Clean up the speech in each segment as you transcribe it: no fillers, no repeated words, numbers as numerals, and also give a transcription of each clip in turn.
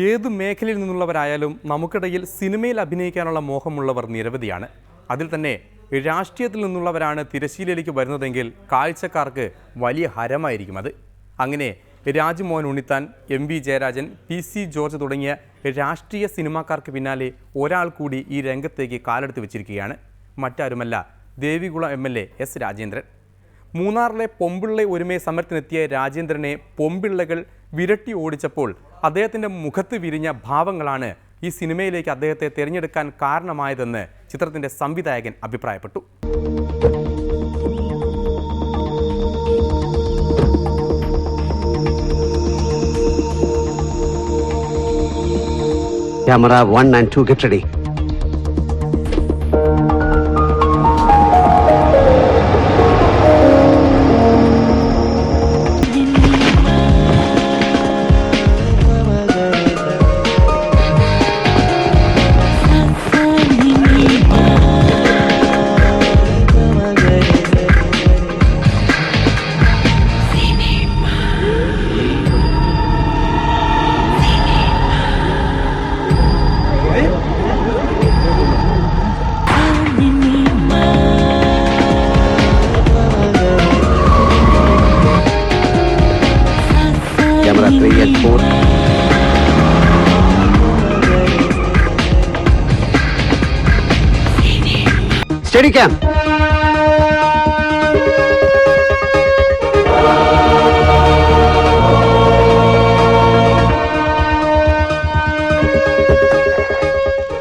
ഏത് മേഖലയിൽ നിന്നുള്ളവരായാലും നമുക്കിടയിൽ സിനിമയിൽ അഭിനയിക്കാനുള്ള മോഹമുള്ളവർ നിരവധിയാണ്. അതിൽ തന്നെ രാഷ്ട്രീയത്തിൽ നിന്നുള്ളവരാണ് തിരശ്ശീലയിലേക്ക് വരുന്നതെങ്കിൽ കാഴ്ചക്കാർക്ക് വലിയ ഹരമായിരിക്കും അത്. അങ്ങനെ Rajmohan Unnithan, MV. Jayarajan, PC. George തുടങ്ങിയ രാഷ്ട്രീയ സിനിമാക്കാർക്ക് പിന്നാലെ ഒരാൾ കൂടി ഈ രംഗത്തേക്ക് കാലെടുത്ത് വെച്ചിരിക്കുകയാണ്. മറ്റാരുമല്ല, ദേവികുളം എം.എൽ.എ. എസ്. രാജേന്ദ്രൻ. മൂന്നാറിലെ പൊമ്പിള്ളെ ഒരുമയെ സമരത്തിനെത്തിയ രാജേന്ദ്രനെ പൊമ്പിള്ളകൾ വിരട്ടി ഓടിച്ചപ്പോൾ അദ്ദേഹത്തിൻ്റെ മുഖത്ത് വിരിഞ്ഞ ഭാവങ്ങളാണ് ഈ സിനിമയിലേക്ക് അദ്ദേഹത്തെ തിരഞ്ഞെടുക്കാൻ കാരണമായതെന്ന് ചിത്രത്തിൻ്റെ സംവിധായകൻ അഭിപ്രായപ്പെട്ടു. Camera 1 and 2, get ready. Camera 3 and 4. Steady cam.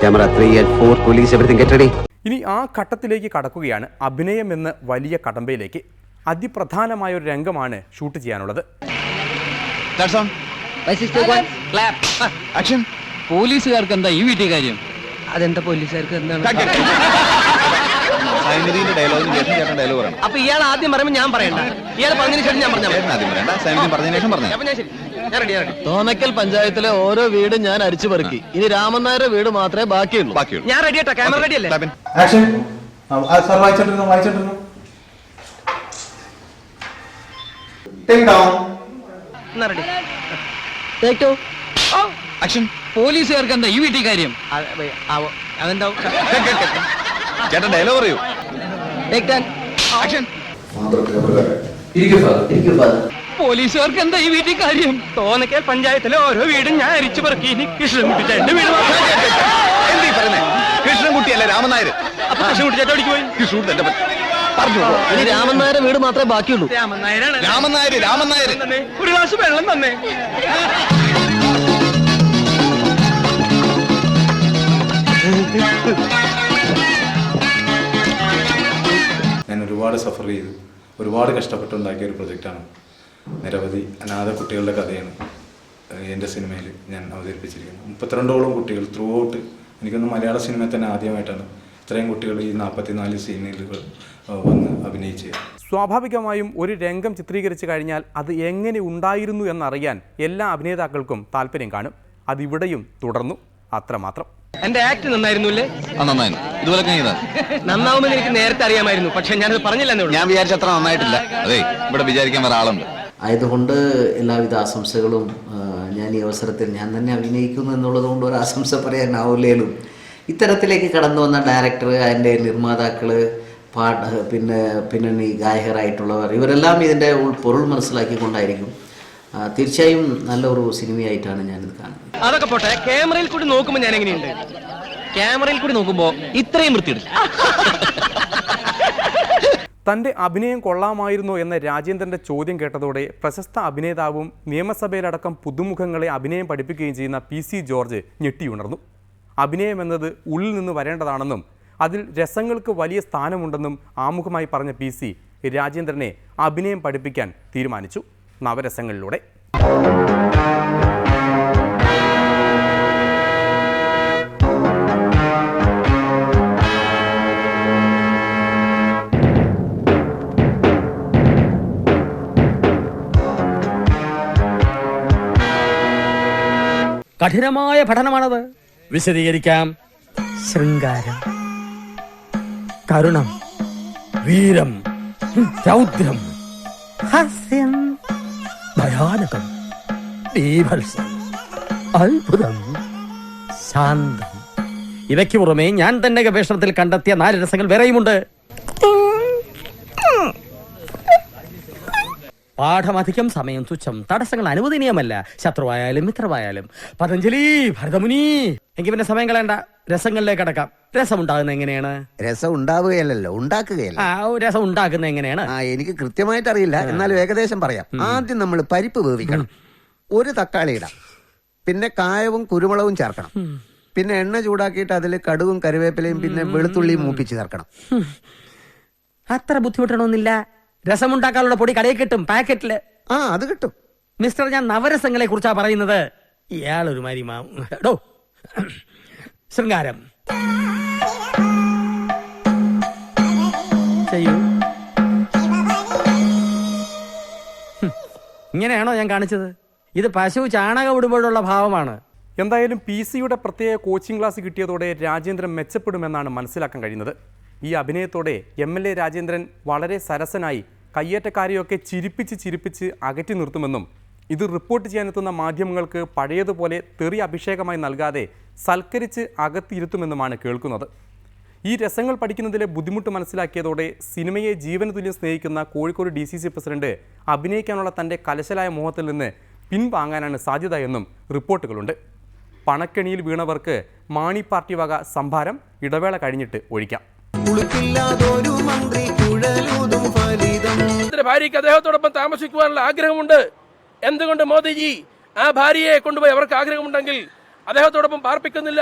Camera 3 and 4. Police, everything get ready. ഇനി ആ ഘട്ടത്തിലേക്ക് കടക്കുകയാണ്. അഭിനയം എന്ന വലിയ കടമ്പയിലേക്ക്. അതിപ്രധാനമായ ഒരു രംഗമാണ് ഷൂട്ട് ചെയ്യാനുള്ളത്. പോലീസുകാർക്ക് എന്താ ഈ വീട്ടിൽ കാര്യം? അതെന്താ പോലീസുകാർക്ക് എന്താണ്? അപ്പൊ ഇയാൾ ആദ്യം പറയുമ്പോൾ ഞാൻ പറയണ്ട, ഇയാൾ പറഞ്ഞതിന് ശേഷം ഞാൻ പറഞ്ഞ. തോന്നക്കൽ പഞ്ചായത്തിലെ ഓരോ വീടും ഞാൻ അരിച്ചു പെറുക്കി. ഇനി രാമൻ നായരുടെ വീട് മാത്രമേ ബാക്കിയുള്ളൂ. ഞാൻ റെഡി ആട്ടോ, ക്യാമറ റെഡി അല്ലേ? പോലീസുകാർക്ക് എന്താ ഈ വീട്ടിൽ കാര്യം? അതെന്താ ഡയലോഗ് പറയൂ. പോലീസുകാർക്ക് എന്താ ഈ വീട്ടിൽ കാര്യം? തോന്നക്കൽ പഞ്ചായത്തിലെ ഓരോ വീടും ഞാൻ അരിച്ചു പെറുക്കി. ഇനി കൃഷ്ണൻകുട്ടി എന്റെ വീട് കൃഷ്ണൻകുട്ടിയല്ല രാമൻ നായർ. കൃഷ്ണൻകുട്ടി ചേട്ടോടിക്ക് പോയി. ഇനി രാമൻ നായരുടെ വീട് മാത്രമേ ബാക്കിയുള്ളൂ. രാമൻ നായരാണ്. രാമൻ നായർ ഒരു ഗ്ലാസ് വെള്ളം തന്നെ. ഞാൻ ഒരുപാട് സഫർ ചെയ്തു, ഒരുപാട് കഷ്ടപ്പെട്ടുണ്ടാക്കിയ ഒരു പ്രൊജക്റ്റാണ്. നിരവധി അനാഥ കുട്ടികളുടെ കഥയാണ് എൻ്റെ സിനിമയിൽ ഞാൻ അവതരിപ്പിച്ചിരിക്കുന്നത്. 32ഓളം കുട്ടികൾ ത്രൂ ഔട്ട്. എനിക്കൊന്ന് മലയാള സിനിമയിൽ തന്നെ ആദ്യമായിട്ടാണ് ഇത്രയും കുട്ടികൾ ഈ 44 സീനുകൾ വന്ന് അഭിനയിച്ചത്. സ്വാഭാവികമായും ഒരു രംഗം ചിത്രീകരിച്ചു കഴിഞ്ഞാൽ അത് എങ്ങനെ ഉണ്ടായിരുന്നു എന്നറിയാൻ എല്ലാ അഭിനേതാക്കൾക്കും താല്പര്യം കാണും. അതിവിടെയും തുടർന്നു. അത്രമാത്രം. എന്റെ ആക്ട് നന്നായിരുന്നു അല്ലേ? ഇതുപോലെ നന്നാവുമെന്ന് എനിക്ക് നേരത്തെ അറിയാമായിരുന്നു, പക്ഷെ ഞാനത് പറഞ്ഞില്ലെന്നേ ഉള്ളൂ. ഞാൻ വിചാരിച്ച അത്ര നന്നായിട്ടില്ല. അതെ, ഇവിടെ വിചാരിക്കാൻ വേറെ ആളുണ്ട്. ആയതുകൊണ്ട് എല്ലാവിധ ആശംസകളും. ഞാൻ ഈ അവസരത്തിൽ ഞാൻ തന്നെ അഭിനയിക്കുന്നു എന്നുള്ളത് കൊണ്ട് ഒരു ആശംസ പറയാനാവില്ലേലും ഇത്തരത്തിലേക്ക് കടന്നു വന്ന ഡയറക്ടർ, അതിൻ്റെ നിർമ്മാതാക്കൾ, പിന്നണി ഗായകരായിട്ടുള്ളവർ, ഇവരെല്ലാം ഇതിൻ്റെ പൊരുൾ മനസ്സിലാക്കിക്കൊണ്ടായിരിക്കും. തീർച്ചയായും നല്ലൊരു സിനിമയായിട്ടാണ് ഞാനിത് കാണുന്നത്. അതൊക്കെ പോട്ടെ, ക്യാമറയിൽ കൂടി നോക്കുമ്പോൾ ഞാൻ എങ്ങനെയുണ്ട്? ക്യാമറയിൽ കൂടി നോക്കുമ്പോൾ ഇത്രയും വൃത്തിയുണ്ട്. തൻ്റെ അഭിനയം കൊള്ളാമായിരുന്നോ എന്ന രാജേന്ദ്രൻ്റെ ചോദ്യം കേട്ടതോടെ പ്രശസ്ത അഭിനേതാവും നിയമസഭയിലടക്കം പുതുമുഖങ്ങളെ അഭിനയം പഠിപ്പിക്കുകയും ചെയ്യുന്ന പി.സി. ജോർജ് ഞെട്ടിയുണർന്നു. അഭിനയം എന്നത് ഉള്ളിൽ നിന്ന് വരേണ്ടതാണെന്നും അതിൽ രസങ്ങൾക്ക് വലിയ സ്ഥാനമുണ്ടെന്നും ആമുഖമായി പറഞ്ഞ പി.സി. രാജേന്ദ്രനെ അഭിനയം പഠിപ്പിക്കാൻ തീരുമാനിച്ചു. നവരസങ്ങളിലൂടെ. കഠിനമായ പഠനമാണത്. വിശദീകരിക്കാം. ശൃംഗാരം, കരുണം, വീരം, രൗദ്രം, ഹാസ്യം, ഭയാനകം, ബീഭത്സം, അത്ഭുതം, ശാന്തം. ഇവയ്ക്ക് പുറമെ ഞാൻ തന്നെ ഗവേഷണത്തിൽ കണ്ടെത്തിയ 4 രസങ്ങൾ വേറെയുമുണ്ട്. പാഠമധികം, സമയം തുച്ഛം, തടസ്സങ്ങൾ അനുവദനീയമല്ല, ശത്രുവായാലും മിത്രവായാലും. പതഞ്ജലി, ഭരതമുനി. എങ്കിൽ പിന്നെ സമയം കളയണ്ട, രസങ്ങളിലേക്ക് അടക്കാം. രസം ഉണ്ടാകുന്നത് എങ്ങനെയാണ്? രസം ഉണ്ടാവുകയല്ലോ, ഉണ്ടാക്കുകയല്ല. രസം ഉണ്ടാക്കുന്നത് എങ്ങനെയാണ്? എനിക്ക് കൃത്യമായിട്ട് അറിയില്ല, എന്നാലും ഏകദേശം പറയാം. ആദ്യം നമ്മൾ പരിപ്പ് വേവിക്കണം, 1 തക്കാളി ഇടാം, പിന്നെ കായവും കുരുമുളകും ചേർക്കണം, പിന്നെ എണ്ണ ചൂടാക്കിയിട്ട് അതിൽ കടുകും കറിവേപ്പിലയും പിന്നെ വെളുത്തുള്ളിയും മൂപ്പിച്ച് ചേർക്കണം. അത്ര ബുദ്ധിമുട്ടണമെന്നില്ല. രസമുണ്ടാക്കാനുള്ള പൊടി കടയിൽ കിട്ടും, പാക്കറ്റില്. അത് കിട്ടും. മിസ്റ്റർ, ഞാൻ നവരസങ്ങളെ കുറിച്ചാ പറയുന്നത്. ഇയാളൊരു മാരിമാടോ. ശൃംഗാരം ചെയ്യൂ. ഇങ്ങനെയാണോ ഞാൻ കാണിച്ചത്? ഇത് പശു ചാണകം ഇടുമ്പോഴുള്ള ഭാവമാണ്. എന്തായാലും PC-യുടെ പ്രത്യേക കോച്ചിങ് ക്ലാസ് കിട്ടിയതോടെ രാജേന്ദ്രൻ മെച്ചപ്പെടുമെന്നാണ് മനസ്സിലാക്കാൻ കഴിയുന്നത്. ഈ അഭിനയത്തോടെ MLA രാജേന്ദ്രൻ വളരെ സരസനായി കയ്യേറ്റക്കാരെയൊക്കെ ചിരിപ്പിച്ച് അകറ്റി നിർത്തുമെന്നും ഇത് റിപ്പോർട്ട് ചെയ്യാനെത്തുന്ന മാധ്യമങ്ങൾക്ക് പഴയതുപോലെ തെറി അഭിഷേകമായി നൽകാതെ സൽക്കരിച്ച് അകത്തിരുത്തുമെന്നുമാണ് കേൾക്കുന്നത്. ഈ രസങ്ങൾ പഠിക്കുന്നതിലെ ബുദ്ധിമുട്ട് മനസ്സിലാക്കിയതോടെ സിനിമയെ ജീവന തുല്യം സ്നേഹിക്കുന്ന കോഴിക്കോട് DCC പ്രസിഡന്റ് അഭിനയിക്കാനുള്ള തൻ്റെ കലശലായ മോഹത്തിൽ നിന്ന് പിൻവാങ്ങാനാണ് സാധ്യത എന്നും റിപ്പോർട്ടുകളുണ്ട്. പണക്കെണിയിൽ വീണവർക്ക് മാണി പാർട്ടി വക സംഭാരം ഇടവേള കഴിഞ്ഞിട്ട് ഒഴിക്കാം. ഭാര്യയ്ക്ക് അദ്ദേഹത്തോടൊപ്പം താമസിക്കുവാനുള്ള ആഗ്രഹമുണ്ട്. എന്തുകൊണ്ട് മോദിജി ആ ഭാര്യയെ കൊണ്ടുപോയി അവർക്ക് ആഗ്രഹമുണ്ടെങ്കിൽ അദ്ദേഹത്തോടൊപ്പം പാർപ്പിക്കുന്നില്ല?